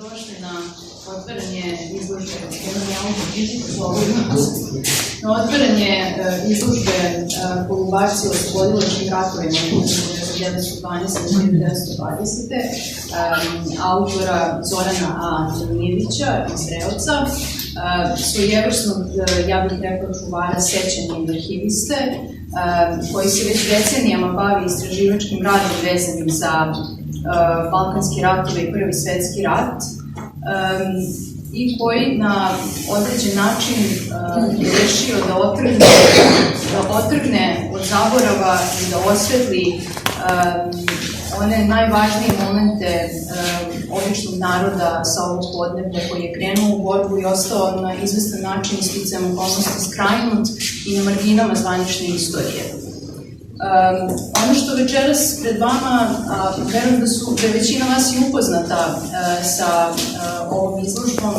Dobrodošli na otvaranje izložbe Kolubarci o oslobodilačkim ratovima 1912-1920. Autora Zorana A. Milijevića iz Reoca, svojevrsnog, ja bih rekla, čuvara sećanja i arhiviste, koji se već decenijama bavi istraživačkim radom vezanim za Balkanski ratove i Prvi svetski rat, i koji na određen način je rešio da otrgne od zaborava i da osvetli one najvažnije momente običnog naroda sa ovog podneblja, koji je krenuo u borbu i ostao na izvestan način sticajem okolnosti skrajnut i na marginama zvanične istorije. Ono što večeras pred vama, verujem da je većina vas i upoznata sa ovom izložbom,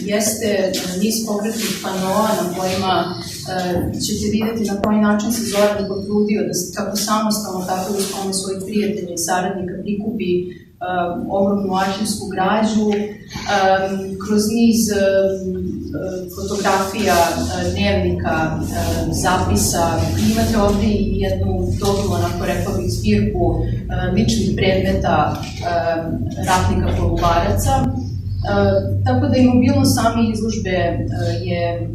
jeste niz pokretnih panoa na kojima ćete vidjeti na koji način se Zoran potrudio da kako samostalno, tako i uz pomoć svojih prijatelja i saradnika prikupi ogromnu arhivsku građu, kroz niz fotografija, dnevnika, zapisa. Imate ovde i jednu dobru, onako rekla bih, zbirku ličnih predmeta ratnika Kolubaraca. Tako da i mobilnost same izložbe je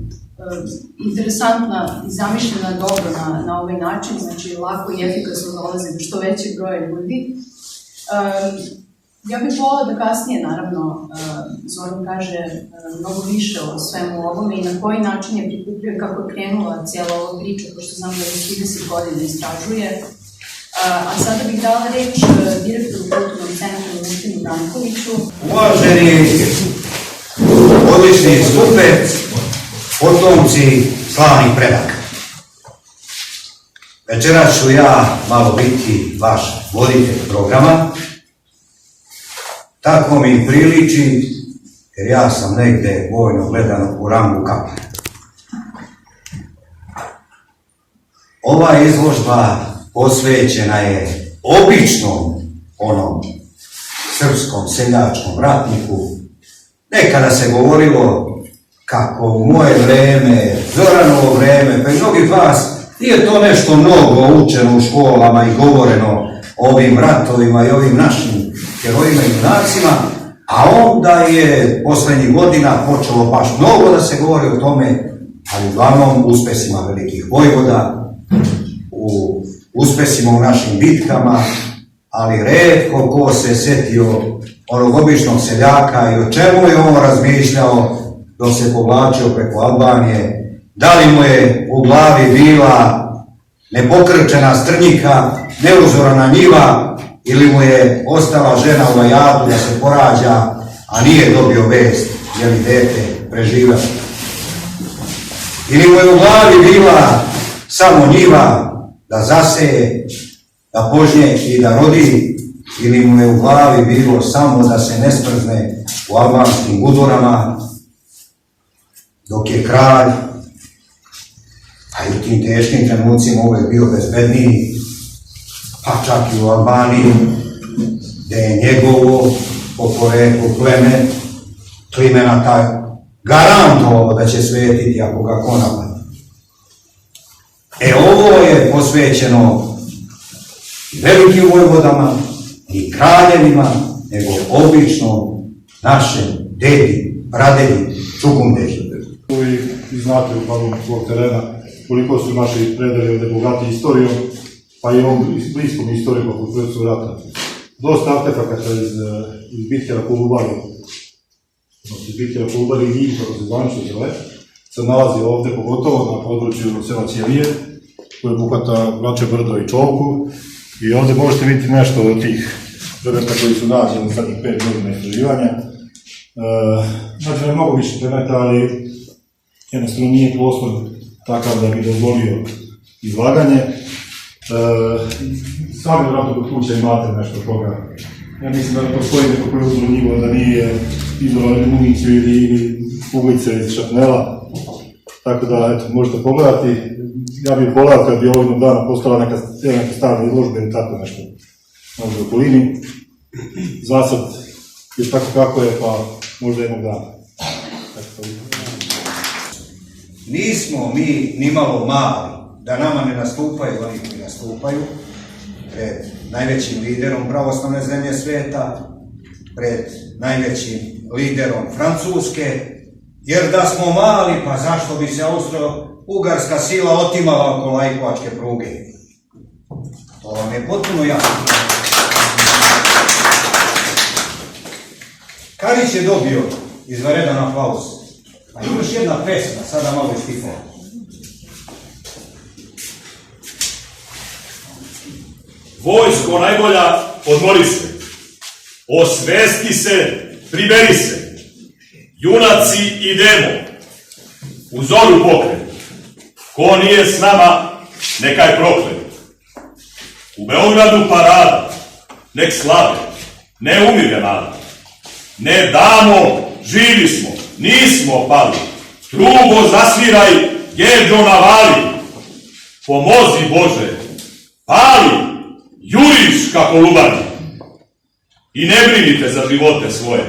interesantna i zamišljena dobro na ovaj način, znači lako i efikasno dolazi do što većeg broja ljudi. Ja bih volila da kasnije, naravno, Zoran kaže mnogo više o svemu ovome i na koji način je prikupio i kako je krenula cijela ova priča, pošto znam da je 30 godina istražuje. A sada bih dala reč direktoru Kulturnog centra Milutinu Brankoviću. Uvaženi odlični skupe, potomci slavnih predaka. Večeras ću ja malo biti vaš voditelj programa. Tako mi priliči, jer ja sam negde vojno gledano u rangu kapljana. Ova izložba posvećena je običnom onom srpskom seljačkom ratniku. Nekada se govorilo kako u moje vreme, Zoranovo vreme, pa i mnogih vas, nije to nešto mnogo učeno u školama i govoreno o ovim ratovima i ovim našim herojima i junacima, a onda je poslednjih godina počelo baš mnogo da se govori o tome, ali uglavnom uspesima velikih vojvoda, u uspesima u našim bitkama, ali retko ko se setio onog običnog seljaka i o čemu je on razmišljao dok se povlačio preko Albanije, da li mu je u glavi bila nepokrčena strnjika, neuzorana njiva, ili mu je ostala žena u Vajadu da se porađa, a nije dobio vest, je li dete preživjelo. Ili mu je u glavi bila samo njiva da zaseje, da požnje i da rodi, ili mu je u glavi bilo samo da se ne smrzne u albanskim gudurama, dok je kralj, a i u tim teškim trenucima uvek bio bezbedniji, pa čak i u Albaniji, gde je njegovo po poreklu pleme klimenata garantovao da će svetiti ako ga ko napadne. Ovo je posvećeno i velikim vojvodama i kraljevima, nego običnom našem dedi, pradedi, čukundeži. Vi znate u padu svog terena koliko su naši predali ovde bogati istorijom, pa i ovom bliskom istorijom oko Prvecu rata. Dosta artefakata iz bitke na Kolubari, iz bitke na Kolubari i njih, kako se zvanično zove, se nalazi ovde, pogotovo na području sela Ćelije, koje obuhvata Vrače Brdo i Čovku, i ovde možete vidjeti nešto od tih predmeta koji su nađeni zadnjih 5 godina istraživanja. Znači, mnogo više predmeta, ali jednostavno nije prostor takav da bi dozvolio izlaganje. Sami vratno kod kuće imate nešto od toga. Ja mislim da ne postoji neko koji je uzelo njivo da nije izolovali municiju ili uglice iz šapnela. Tako da, eto, možete pogledati. Ja bih pogledao kad bi ovo jednog dana postala neka stara izložba ili tako nešto. Možda u okolini. Zasad jer tako kako je, pa možda jednog dana. Nismo mi nimalo mali, da nama ne nastupaju oni koji nastupaju pred najvećim liderom pravoslavne zemlje svijeta, pred najvećim liderom Francuske, jer da smo mali, pa zašto bi se Austro-Ugarska sila otimala oko Lajkovačke pruge? To vam je potpuno jasno. Karić je dobio izvanredan aplauz. A još jedna pesma, sada malo istifa. Vojsko najbolja, odmori se, osvesti se, priberi se, junaci idemo, u zoru pokret, ko nije s nama, neka je proklet. U Beogradu parada, nek slave, ne umire nada, ne damo, živi smo, nismo pali, trubo zasviraj, gedžo navali, pomozi Bože, pali, juriš kako lubani. I ne brinite za živote svoje,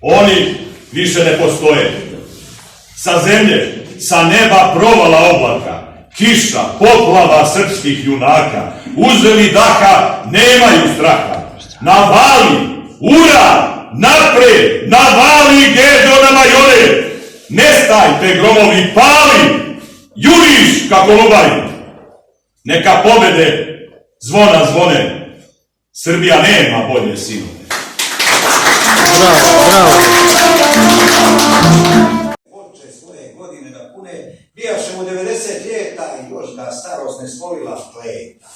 oni više ne postoje. Sa zemlje, sa neba provala oblaka, kiša, poplava srpskih junaka, uzeli daha, nemaju straha. Navali, ura, napred, navali gedo na majore, nestajte gromovi, pali, juriš kako lubani. Neka pobede zvona zvone, Srbija nema bolje sinove. Hoće svoje godine da pune, bijaše mu 90 ljeta i još da starost ne stvorila pleta.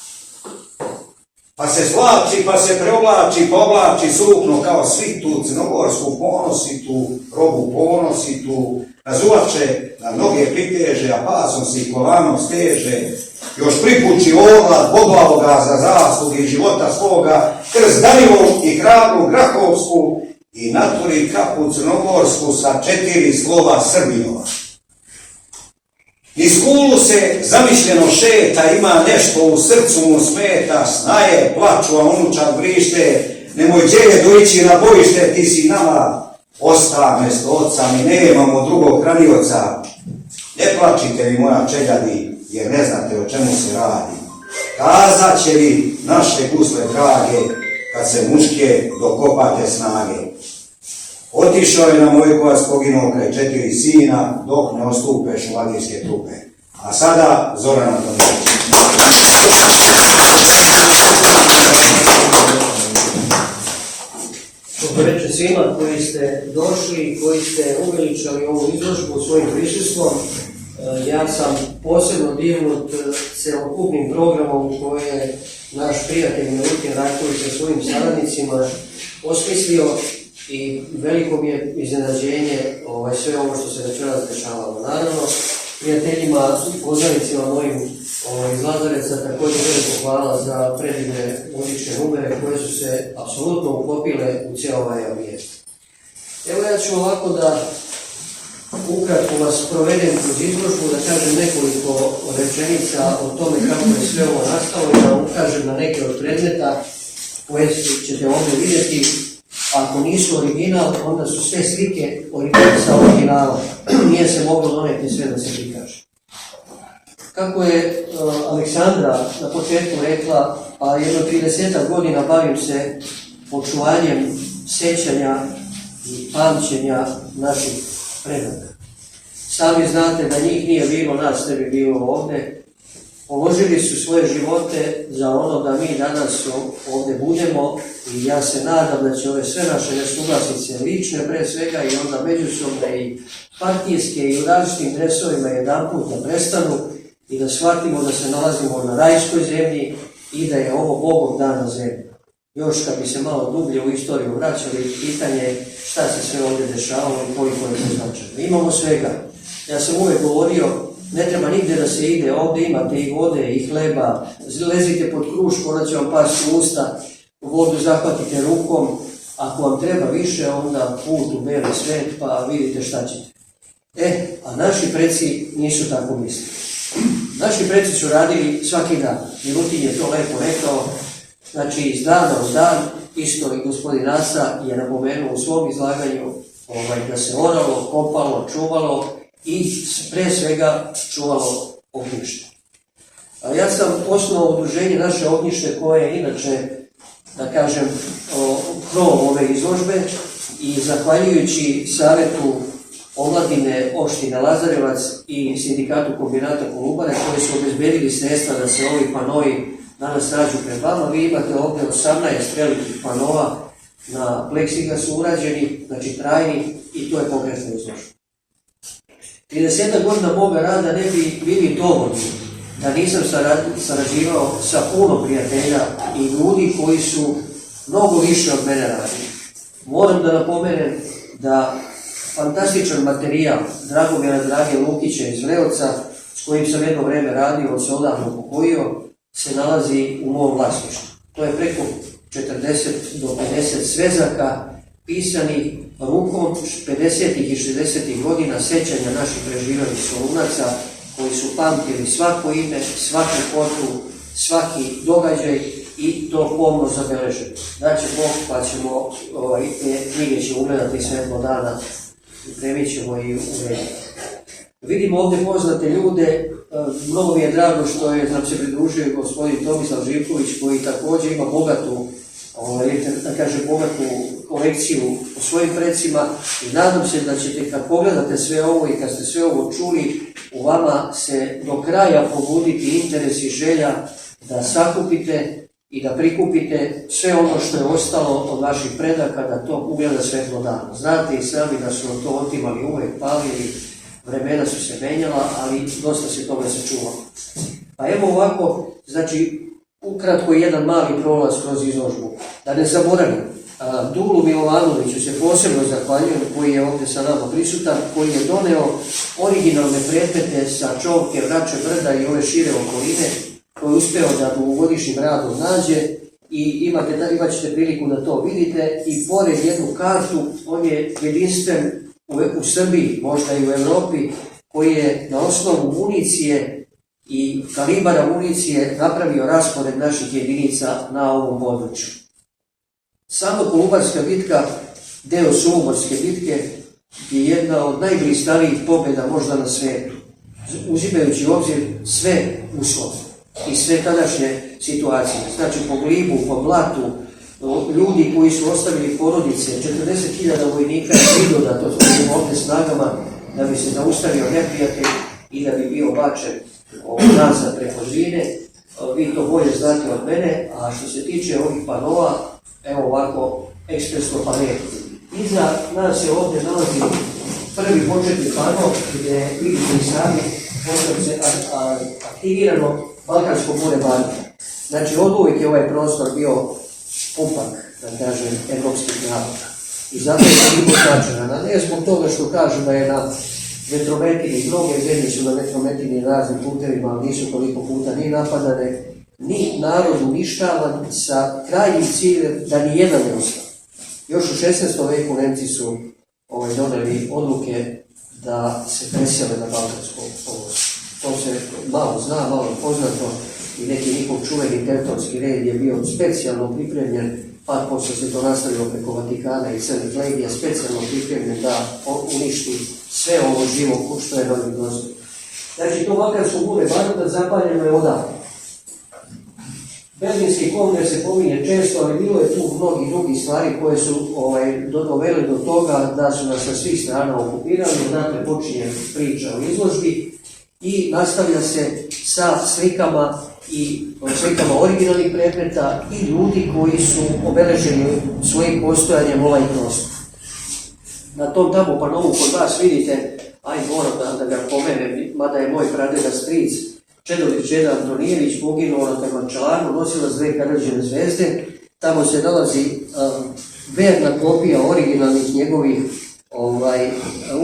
Pa se svlači, pa se preoblači, pa oblači sukno kao svitu, crnogorsku ponosi tu, robu ponosi tu, razuvače na noge priteže, a pasom si kolanom steže, još pripuči orla boglavoga za zasluge života svoga, krst Danilov i hrabru Grahovsku i naturi kapu crnogorsku sa 4 slova Srbinova. Iz kulu se zamišljeno šeta, ima nešto u srcu mu smeta, snaje, plaču, a unučak vrište, nemoj djeje doići na bojište, ti si nama osta mesto oca, mi nemamo drugog hranioca. Ne plačite mi moja čeljadi, jer ne znate o čemu se radi. Kazat će vi naše gusle drage, kad se muške dokopate snage. Otišao je na Mojkovac, poginuo kraj 4 sina, dok ne ostupe šumadijske trupe. A sada Zoran Antonijević. Dobro večer svima koji ste došli i koji ste uveličali ovu izložbu svojim prisustvom. Ja sam posebno dirnut celokupnim programom koje je naš prijatelj Milutin Rajković sa svojim saradnicima osmislio i veliko mi je iznenađenje sve ovo što se večeras dešavalo. Naravno, prijateljima, poznanicima mojim iz Lazareca također veliko hvala za predivne muzičke numere koje su se apsolutno uklopile u cijelo ovaj ambijent. Evo ja ću ovako da ukratko vas provedem kroz izložbu, da kažem nekoliko rečenica o tome kako je sve ovo nastalo i da ukažem na neke od predmeta koje ćete ovdje vidjeti. Ako nisu original, onda su sve slike sa originala. Nije se moglo doneti sve da se prikaže. Kako je Aleksandra na početku rekla, a jedno 30 godina bavim se očuvanjem sećanja i pamćenja naših predaka. Sami znate da njih nije bilo, nas ne bi bilo ovdje. Položili su svoje živote za ono da mi danas ovdje budemo i ja se nadam da će ove sve naše nesuglasice, lične pre svega i onda međusobne i partijske i u različitim dresovima jedanput da prestanu i da shvatimo da se nalazimo na rajskoj zemlji i da je ovo Bogom dana zemlja. Još kad bi se malo dublje u istoriju vraćali, pitanje je šta se sve ovdje dešavalo i koliko je to značajno. Imamo svega. Ja sam uvijek govorio, ne treba nigdje da se ide, ovdje imate i vode i hleba, lezite pod krušku, onda će vam pasti u usta, vodu zahvatite rukom, ako vam treba više, onda put u beli svet, pa vidite šta ćete. A naši preci nisu tako mislili. Naši preci su radili svaki dan. Milutin je to lepo rekao, znači iz dana u dan isto i gospodin Asa je napomenuo u svom izlaganju da se oralo, kopalo, čuvalo i pre svega čuvalo ognjište. Ja sam osnovao udruženje Naše ognjište koje je inače, da kažem, krov ove izložbe i zahvaljujući Savetu omladine opštine Lazarevac i sindikatu kombinata Kolubare koji su obezbedili sredstva da se ovi panoi danas nađu pred vama. Vi imate ovdje 18 velikih panova na pleksiglasu urađeni, znači trajni, i to je pokretna izložba. 30 godina moga rada ne bi bili dovoljni da nisam sarađivao sa puno prijatelja i ljudi koji su mnogo više od mene radili. Moram da napomenem da fantastičan materijal Dragomira Drage Lukića iz Vreoca, s kojim sam jedno vreme radio, on se odavno upokojio, se nalazi u mom vlasništvu. To je preko 40 do 50 svezaka pisanih rukom 50. i 60. godina sećanja naših preživelih Solunaca koji su pamtili svako ime, svaku potu, svaki događaj i to pomno zabeleženo. Daće Bog pa ćemo, te knjige će ugledati svetlo dana i premit ćemo i urediti. Vidimo ovdje poznate ljude, mnogo mi je drago što je nam se pridružio gospodin Tomislav Živković koji također ima bogatu, da kažem, bogatu kolekciju o svojim precima i nadam se da ćete kad pogledate sve ovo i kad ste sve ovo čuli, u vama se do kraja pobuditi interes i želja da sakupite i da prikupite sve ono što je ostalo od vaših predaka, da to ugleda svetlo dana. Znate i sami da su to otimali uvek, palili, vremena su se menjala, ali dosta se toga sačuvalo. Pa evo ovako, znači, ukratko jedan mali prolaz kroz izložbu. Da ne zaboravim, Dulu Milovanoviću se posebno zahvaljujem, koji je ovdje sa nama prisutan, koji je doneo originalne predmete sa Čovke, Vrače, Brda i ove šire okoline, koji je uspeo da dugogodišnjim radom nađe i imat ćete priliku da to vidite. I pored jednu kartu, on je jedinstven u Srbiji, možda i u Evropi, koji je na osnovu municije i kalibara municije napravio raspored naših jedinica na ovom području. Sama Kolubarska bitka, deo Suumorske bitke, je jedna od najblistarijih pobjeda možda na svijetu, uzimajući u obzir sve uslove i sve tadašnje situacije. Znači po glibu, po blatu, ljudi koji su ostavili porodice, 40.000 vojnika je pridodato svojim ovdje snagama da bi se zaustavio neprijatelj i da bi bio bačen nazad preko Žine. Vi to bolje znate od mene, a što se tiče ovih panova, evo ovako ekspresno panel. Iza nas se ovdje nalazi prvi početni pano gdje vidite i sami se aktivirano Balkansko more Banke. Znači od uvijek je ovaj prostor bio pupak, da kažem, evropskih naroda. I zato je toliko značajan. A ne zbog toga što kažu da je na vetrometini, mnoge zemlje su na vetrometini raznim putevima, ali nisu toliko puta ni napadane, ni narod uništavan sa krajnjim ciljem da ni jedan ne ostane. Još u 16. veku Nemci su doneli odluke da se presele na Balkansko poluostrvo. To se malo zna, malo poznato i neki njihov čuveni teutonski red je bio specijalno pripremljen, pa posle se to nastavilo preko Vatikana i Crnih legija, specijalno pripremljen da uništi sve ovo živo što je novi dozvod. Znači to Balkansko more Baruta zapaljeno je odavno. Berlinski kongres se pominje često, ali bilo je tu mnogi drugi stvari koje su doveli do toga da su nas sa svih strana okupirali. Znate, počinje priča o izložbi i nastavlja se sa slikama originalnih predmeta i ljudi koji su obeleženi svojim postojanjem ovaj prostor. Na tom tamo panovu kod vas vidite, moram da ga pomenem, mada je moj pradeda stric, Čedović Čeda Antonijević, poginuo na Kajmakčalanu, nosila dve Karađene zvezde. Tamo se nalazi verna kopija originalnih njegovih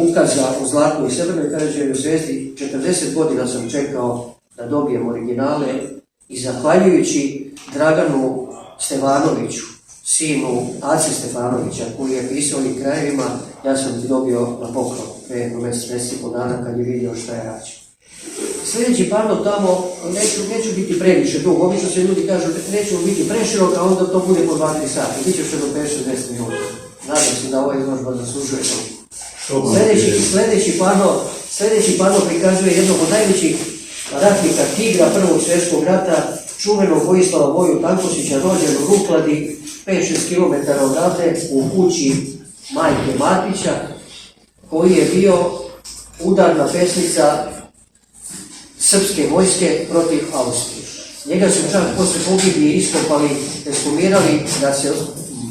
ukaza u zlatnoj i srebrnoj Karađenoj zvezdi. 40 godina sam čekao da dobijem originale i zahvaljujući Draganu Stefanoviću, sinu Ace Stefanovića, koji je pisao ovim krajevima, ja sam ti dobio na poklon pre jedno mjesec i po dana kad je vidio šta je rađeno. Sljedeći pano tamo, neću biti previše dug, obično se ljudi kažu neću biti preširok, a onda to bude po 2-3 sata, bit će što do 5-6 minuta. Nadam se da ova izložba zaslužuje to. Sljedeći pano prikazuje jednog od najvećih ratnika, tigra Prvog svjetskog rata, čuvenog Vojislava Voju Tankosića, rođen u Rukladi, 5-6 km odavde, u kući majke Matića, koji je bio udarna pesnica srpske vojske protiv Austrije. Njega su čak posle pogibije iskopali, ekshumirali da se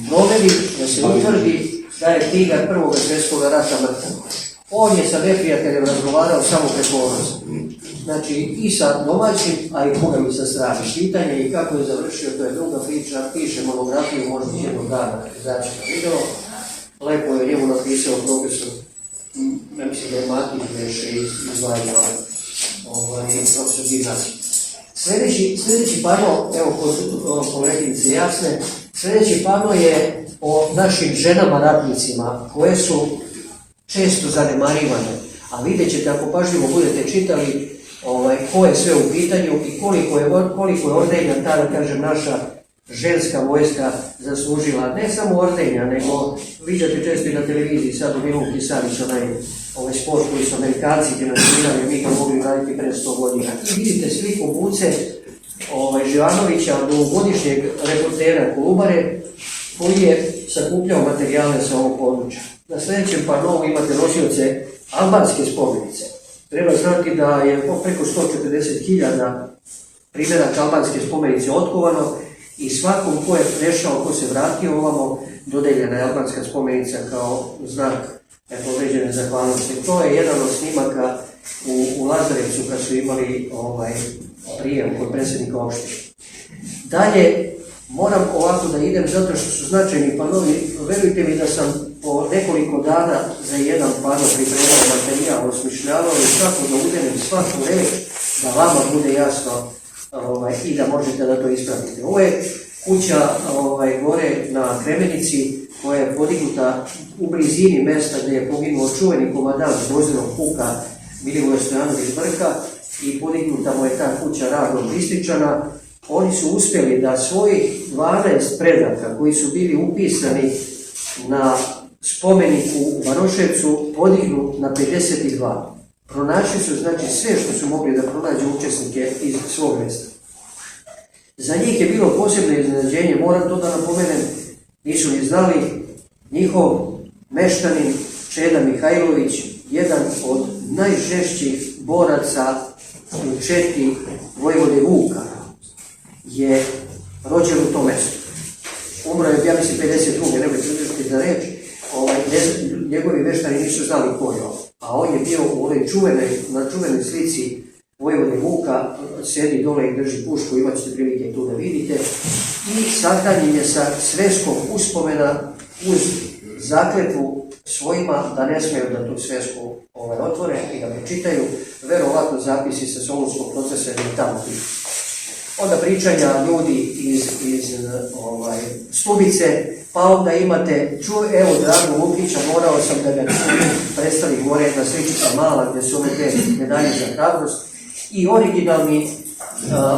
proveri, da se utvrdi da je tigar Prvog svjetskog rata mrtav. On je sa neprijateljem razgovarao samo preko oroza. Znači i sa domaćim, a i Bogami sa strane. Pitanje i kako je završio, to je druga priča, piše monografiju, možda jednog dana izaći na video. Lepo je njemu napisao profesor, ja mislim da je Matić Veše izvajao profesor gimnazije. Sljedeći pano, evo kod koleginice Jasne, sljedeći pano je o našim ženama ratnicima koje su često zanemarivane, a vidjet ćete ako pažljivo budete čitali ko je sve u pitanju i koliko je ordenja ta, da kažem, naša ženska vojska zaslužila, ne samo ordenja, nego viđate često i na televiziji, sad u Milunki Savić, ovaj sport koji su Amerikanci financirali, mi ga mogli raditi pre 100 godina. I vidite sliku Buce Živanovića, dugogodišnjeg reportera Kolubare, koji je sakupljao materijale sa ovog područja. Na sljedećem panovu imate nosioce albanske spomenice. Treba znati da je preko 140.000 primjeraka albanske spomenice otkovano i svakom ko je prešao, ko se vratio ovamo, dodeljena je albanska spomenica kao znak određene zahvalnosti. To je jedan od snimaka u Lazarevcu kad su imali prijem kod predsjednika opštine. Dalje, moram ovako da idem zato što su značajni panovi. Verujte mi da sam po nekoliko dana za jedan pano pripremao materijal, osmišljavao i svako da udenem svaku reč da vama bude jasno i da možete da to ispravite. Ovo je kuća gore na Kremenici koja je podignuta u blizini mesta gdje je poginuo čuveni komandant vojnog puka Milivoje Stojanović Brka i podignuta mu je ta kuća radom Lističana. Oni su uspjeli da svojih 12 predaka koji su bili upisani na spomeniku u Varoševcu podignu na 52. Pronašli su znači sve što su mogli da pronađu učesnike iz svog mjesta. Za njih je bilo posebno iznenađenje, moram to da napomenem, nisu ni znali, njihov meštanin Čeda Mihajlović, jedan od najžešćih boraca u četi Vojvode Vuka, je rođen u tom mjestu. Umro je, ja mislim, 52. nemojte uzeti za reč, njegovi meštani nisu znali ko je on. A on je bio u onoj na čuvenoj slici Vojvode Vuka, sedi dole i drži pušku, imat ćete prilike tu da vidite. I sahranjen je sa sveskom uspomena uz zakletvu svojima da ne smiju da tu svesku otvore i da me čitaju. Verovatno zapisi sa Solunskog procesa i tamo pišu. Onda pričanja ljudi iz Stubice, pa onda imate, evo Drago Lukića, morao sam da ga predstavi gore na sličica mala gdje su ove te medalje za hrabrost i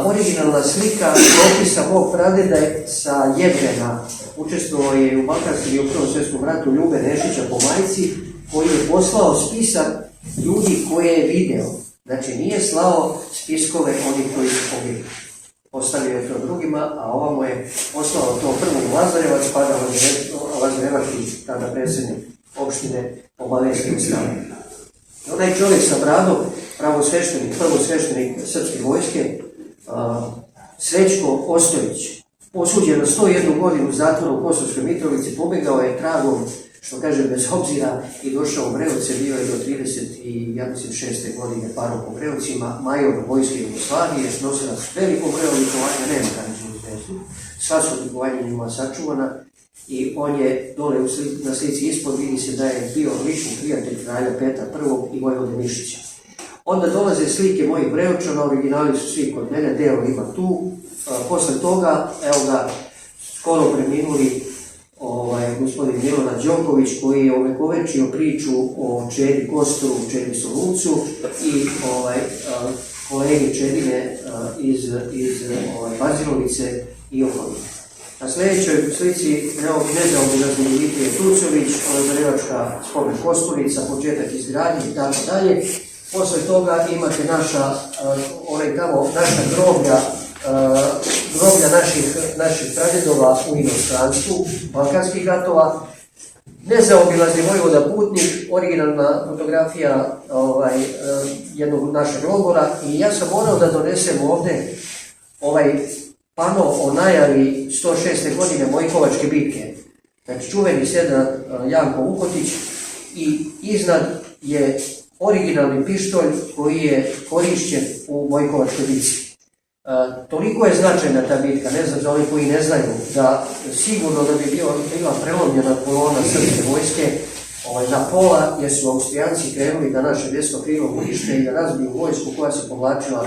originalna slika opisa mog pradeda sa Jevgena, učestvovao je u Balkanskom i u Prvom svjetskom ratu Ljube Nešića po majci, koji je poslao spisak ljudi koje je video. Znači nije slao spiskove onih koji su pobili. Ostavio je to drugima, a ovamo je poslao to prvo u Lazarevac, pa da Lazarevački, tada predsjednik opštine, obavestio stavljeno. Onaj čovjek sa bradom, prvosveštenik srpske vojske, Srećko Ostojić, osuđen na 101 godinu zatvora u Kosovskoj Mitrovici, pobegao je tragom, što kaže, bez obzira i došao u Breoce, bio je do 36. godine parom po Breocima, major vojske Jugoslavije, nosilac velikog broja odlikovanja, nema kažem, sva su odlikovanja njima sačuvana i on je dole na slici ispod, vidi se da je bio lični prijatelj kralja Petra I. i Vojvode Mišića. Onda dolaze slike mojih Breočana, originali su svi kod mene, deo ima tu. Posle toga, evo ga, skoro preminuli gospodin Milona Đoković, koji je ovekovečio priču o Čedi Kostoru, Čedi Soluncu i kolege Čedine iz Pazirovice i okoline. Na sljedećoj slici nezaobilazni Dimitrije Tucović, Lazarevačka spomen Kosturica, početak izgradnje i tako dalje. Posle toga imate naša groblja naših pradjedova u inostranstvu, balkanskih ratova. Nezaobilazni Vojvoda Putnik, originalna fotografija jednog našeg logora, i ja sam morao da donesem ovdje pano o najavi 106. godine Mojkovačke bitke. Znači čuveni sedat Janko Vukotić, i iznad je originalni pištolj koji je korišćen u Mojkovačkoj bitci. Toliko je značajna ta bitka, ne znam za oni koji ne znaju, da sigurno da bi bila prelomljena kolona srpske vojske na pola, jer su Austrijanci krenuli da naše desno krilo unište i da razbiju vojsku koja se povlačila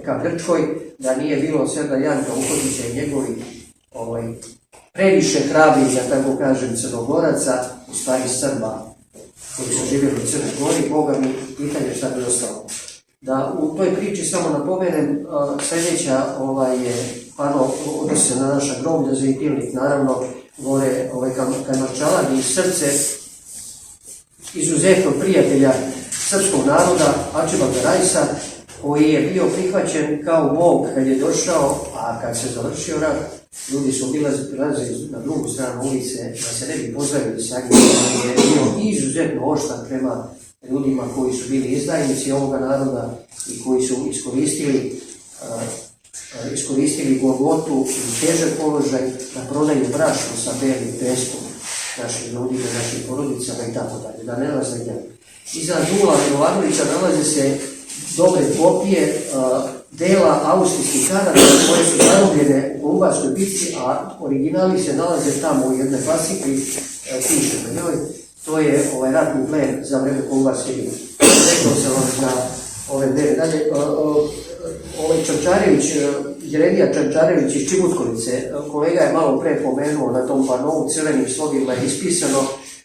ka Grčkoj, da nije bilo seda Janka Vukotića i njegovi previše hrabri, da tako kažem, Crnogoraca, u stvari Srba koji su živjeli u Crnoj Gori. Boga mi, pitanje šta bi ostalo. Da u toj priči samo napomenem, sljedeća je pano odnosi se na naša groblja za Itilnik, naravno gore Kajmakčalan i srce izuzetnog prijatelja srpskog naroda Arčibalda Rajsa, koji je bio prihvaćen kao Bog kad je došao, a kad se završio rat, ljudi su prilazili na drugu stranu ulice da se ne bi pozdravili sa njim, koji je bio izuzetno oštar prema ljudima koji su bili izdajnici ovoga naroda i koji su iskoristili Golgotu i težak položaj da prodaju brašno sa belim peskom našim ljudima, našim porodicama i tako dalje, da ne laze dalje. Iza Dula Jovanovića nalaze se dobre kopije dela austrijskih karata koje su zarobljene u Kolubarskoj bitci, a originali se nalaze tamo u jednoj fascikli, piše na njoj. To je ratni plen za vreme Kolubarske bitke. Rekao sam vam za ove dve dalje. Čančarević, Jeremija Čančarević iz Čibutkovice, kolega je malo pre pomenuo na tom panovu crvenim slovima je ispisano.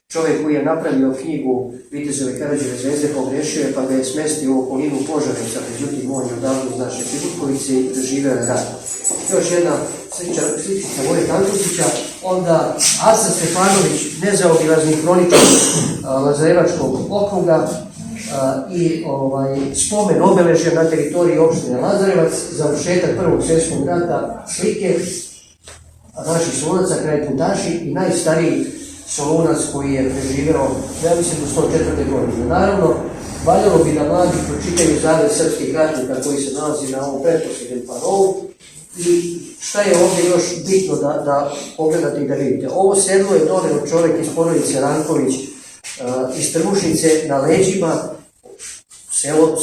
Čovjek koji je napravio knjigu Vitezove Karađeve zvezde pogrešio je, pa ga je smestio u okolinu Požarevca, međutim on je odavno iz naše Čibutkovice i doživio je rat. Još jedna sličica Voje Tankusića, onda Aca Stefanović, nezaobilazni kroničar Lazarevačkog okruga i spomen obeležja na teritoriji opštine Lazarevac, završetak Prvog svjetskog rata, slike naših Solunaca kraj Putaši i najstariji Solunac koji je preživeo, ja mislim, do 104. godine. Naravno, valjalo bi da mladi pročitaju zavez srpskih ratnika koji se nalazi na ovom pretposljednjem panovu. I šta je ovdje još bitno da pogledate i da vidite. Ovo sedlo je doneo čovjek iz porodice Ranković iz Trbušnice na leđima,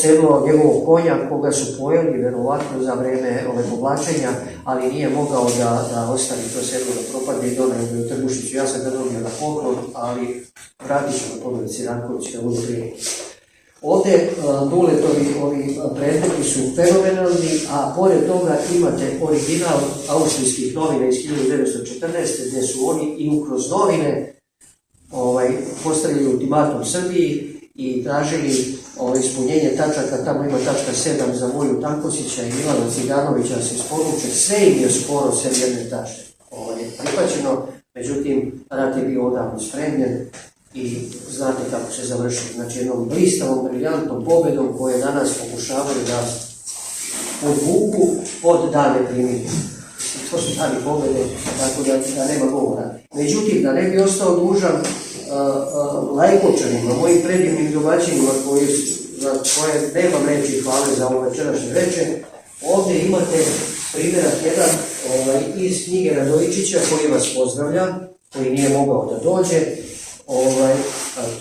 sedlo njegovog konja koga su pojeli verovatno za vreme povlačenja, ali nije mogao da ostavi to sedlo da propadne i doneo u Trbušnicu. Ja sam ga dobio na poklon, ali vratit ću na porodici Ranković da budu prije. Ovdje Duletovi predmeti su fenomenalni, a pored toga imate original austrijskih novina iz 1914. gdje su oni i kroz novine postavili ultimatum Srbiji i tražili ispunjenje tačaka. Tamo ima tačka 7 za Voju Tankosića i Milana Ciganovića se isporuče. Sve im je sporo sve jedne tačke prihvaćeno, međutim rat je bio odavno spremljen. I znate kako se završili, znači jednom blistavom, briljantnom pobjedom koje danas pokušavaju da podvuku pod dane primirja. To su dani pobjede, tako da nema govora. Međutim, da ne bi ostao dužan Lajkovčanima, mojim predivnim domaćinima koje nemam reći hvale za ovo večerašnje večer, ovdje imate primjerak jedan iz knjige Radojičića koji vas pozdravlja, koji nije mogao da dođe.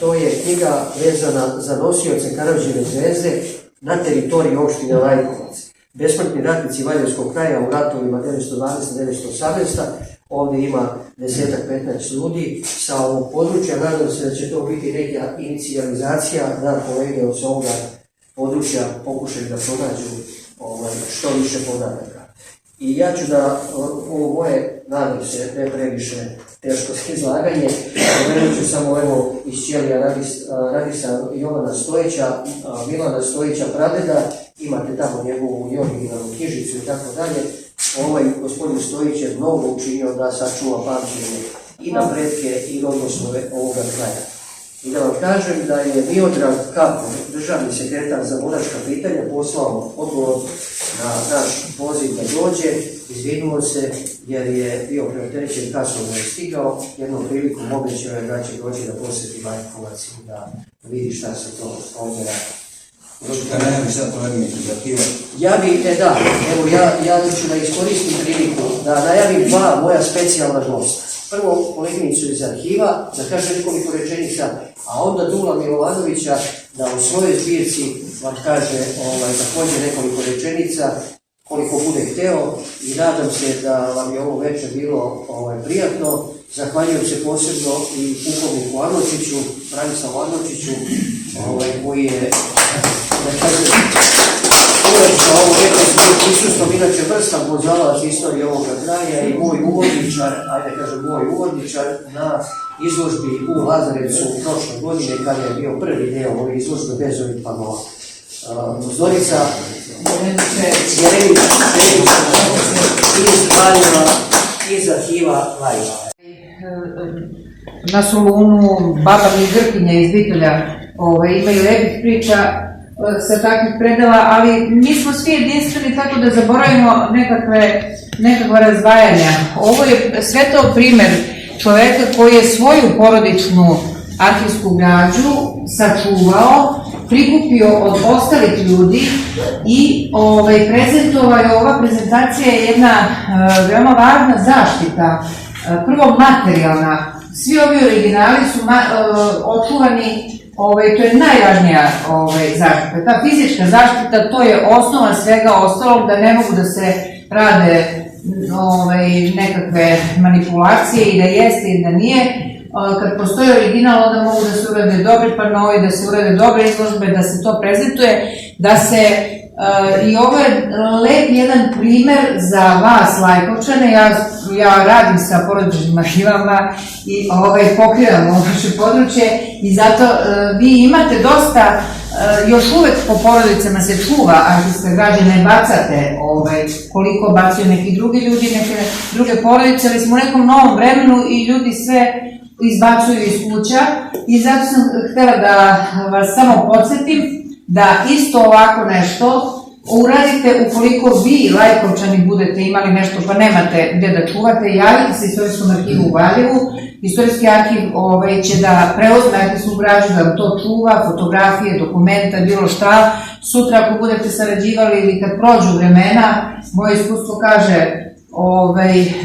To je knjiga vezana za nosioce Karađeve zvezde na teritoriji opštine Lajkovac. Besmrtni ratnici Valjevskog kraja u ratovima 1912-1918. Ovdje ima 10-15 ljudi sa ovog područja. Nadam se da će to biti neka inicijalizacija da kolege od ovoga područja pokušaju da pronađu što više podataka. I ja ću da ovo moje nadam se ne previše teško izlaganje. Spomenut ću samo evo iz Ćelija Radisa Jovana Stojića, Milana Stojića pradeda, imate tamo njegovu i originalnu knjižicu i tako dalje. Ovaj gospodin Stojić je mnogo učinio da sačuva pamćenje i na pretke i rodnosnove ovoga kraja. I da vam kažem da je Miodrag Kapor, državni sekretar za boračka pitanja, poslao odgovor na naš poziv da dođe, izvinuo se jer je bio preopterećen, kasno ne je stigao, jednom prilikom obećao je da će doći da posjeti Lajkovac i da vidi šta se to ovdje radi. Ja ću da iskoristim priliku da najavim dva moja specijalna gosta. Prvo koleginicu iz arhiva, da kaže nekoliko rečenica, a onda Dula Milovanovića da u svojoj zbirci vam kaže također nekoliko rečenica koliko bude hteo i nadam se da vam je ovo večer bilo prijatno. Zahvaljujem se posebno i pukovniku Arnočiću, Branislavu Arnočiću, koji je, da kažem, uvečno ovo večer s mojim prisustvom, inače vrstan poznavalac istorije ovoga kraja i moj uvodničar na izložbi u Lazarevcu prošle godine, kada je bio prvi deo ove izložbe bez ovih panova. Zorica Jeremić iz Valjeva, iz arhiva Valjeva. Na Solunu, Baba mi Grkinja iz Bitolja imaju lepih priča sa takvih predela, ali mi smo svi jedinstveni tako da zaboravimo nekakva razdvajanja. Ovo je sve to primer čoveka koji je svoju porodičnu arhivsku građu sačuvao, prikupio od ostalih ljudi i prezentovao je. Ova prezentacija je jedna veoma važna zaštita, prvo materijalna. Svi ovi originali su očuvani, to je najvažnija zaštita. Ta fizička zaštita, to je osnova svega ostalog, da ne mogu da se rade nekakve manipulacije i da jeste i da nije. Kad postoji original, onda mogu da se urade dobri panovi, da se urade dobre izložbe, da se to prezentuje, da se... I ovo je lep jedan primer za vas, Lajkovčane. Ja radim sa porodičnim arhivama i pokrivam ovo vaše područje i zato vi imate dosta, još uvek po porodicama se čuva arhivska građa, ne bacate koliko bacaju neki drugi ljudi, neke druge porodice, ali smo u nekom novom vremenu i ljudi sve izbacuju iz kuća i zato sam htjela da vas samo podsjetim da isto ovako nešto uradite ukoliko vi, Lajkovčani, budete imali nešto pa nemate gde da čuvate, javite se Istorijskom arhivu u Valjevu. Istorijski arhiv će da preuzme arhivsku građu, da vam to čuva, fotografije, dokumenta, bilo šta. Sutra ako budete sarađivali ili kad prođu vremena, moje iskustvo kaže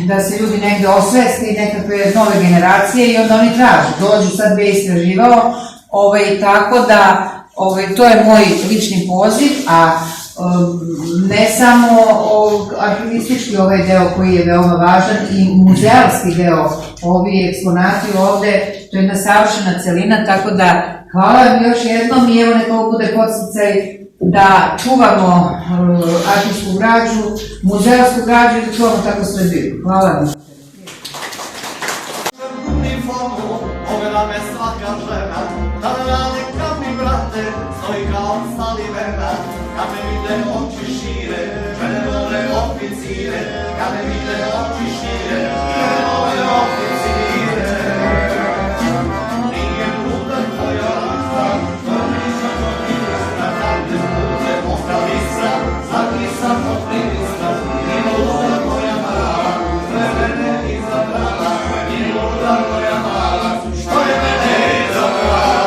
da se ljudi negde osveste i nekakve nove generacije i onda oni traže, dođu sad gde je istraživao, tako da to je moj lični poziv, a ne samo arhivistički deo koji je veoma važan i muzealski deo, ovi eksponati ovde, to je jedna savršena celina, tako da hvala vam još jednom i evo neka ovo bude podsticaj da čuvamo arhivsku građu, muzealsku građu i da čuvamo tako Srbiju. Hvala vam. Stoji kao stali venac, kad me vide oči šire, žene vole oficire, kad me vide oči šire, žene vole oficire. Nije luda tvoja lista, što nisam od ministra, kad ne bude moja lista, sad nisam od ministra, nije luda tvoja mala, što je mene izabrala, nije luda tvoja mala, što je mene izabrala.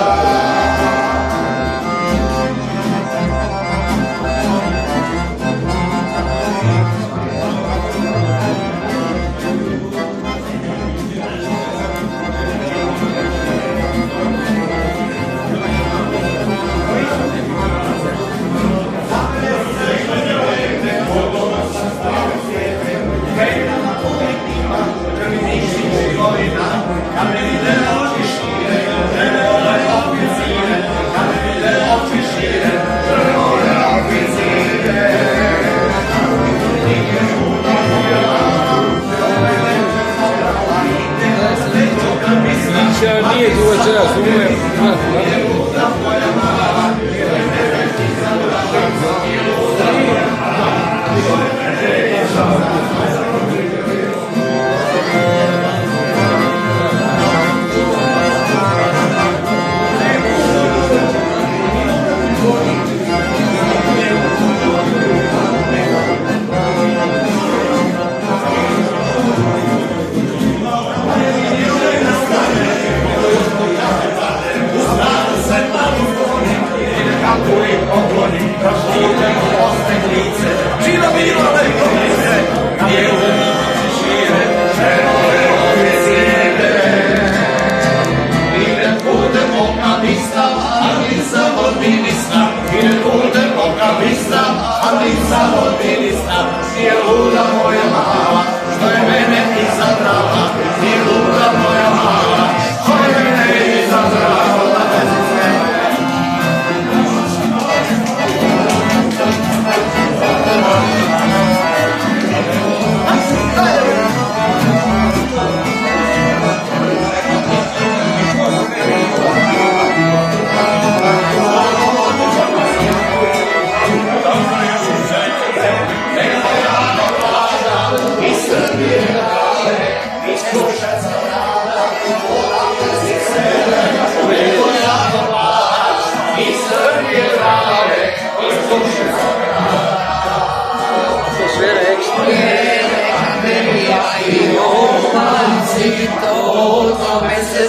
Nije luda moja mala, što je mene izabrala, nije luda moja mala, što je mene izabrala,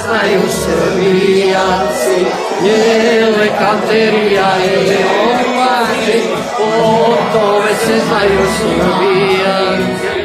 znaju Srbijanci, njele kanterija je omači, o tome se znaju Srbijanci.